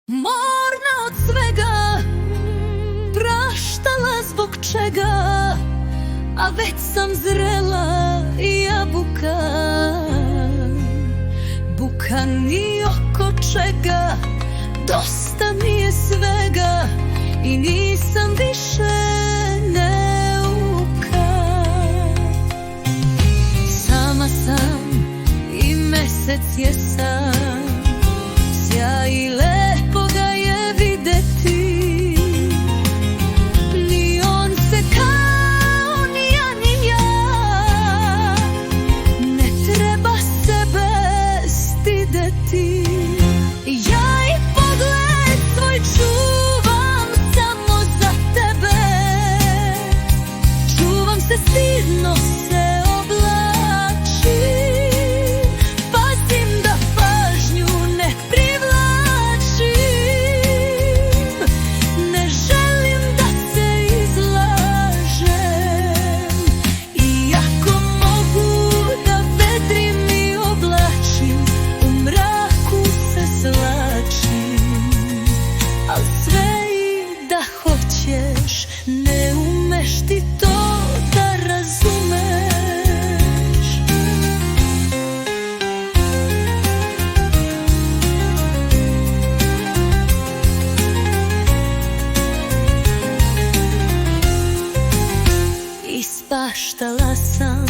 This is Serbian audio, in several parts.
Morna od svega, praštala zbog čega, a već sam zrela jabuka. Buka ni oko čega, dosta mi je svega i nisam više neuka. Sama sam i mesec je sam, sjaj i lepo ga je videti. Ni on se kao ni ja ni ja, ne treba sebe stideti. Ja i pogled svoj čuvam samo za tebe, čuvam se stidno se oblačim, pazim da pažnju ne privlačim, ne želim da se izlažem, iako mogu da vedrim i oblačim, u mraku se svlačim, al sve i da hoćeš ne umeš ti to da razumeš. Ispaštala sam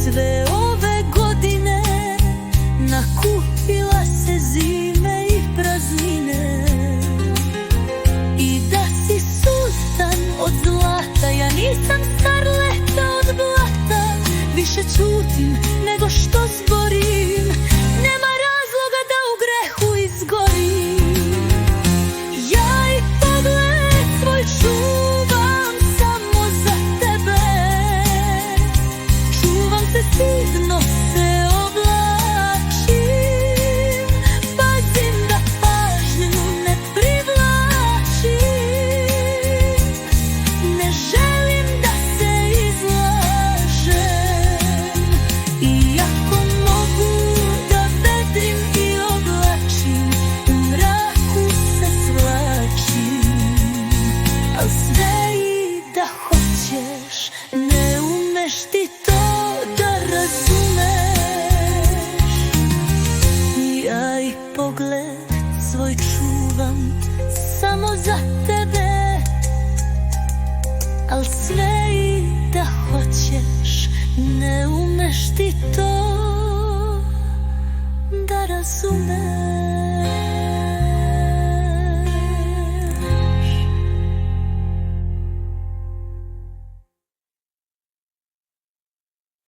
sve ove godine, nakupila se zime i praznine. I da si sustan od zlata, ja nisam starleta od blata, više ćutim nego što zborim, nema razloga da u grehu izgorim. Ja i pogled svoj čuvam samo za tebe, čuvam se stidno se oblačim, pazim da pažnju ne privlačim, ne želim da se izlažem, iako mogu da vedrim i oblačim, u mraku se svlačim, al sve i da hoćeš ne umeš ti to da razumeš. Ja i pogled svoj čuvam samo za tebe, al sve i da hoćeš ne umeš ti to da razumeš.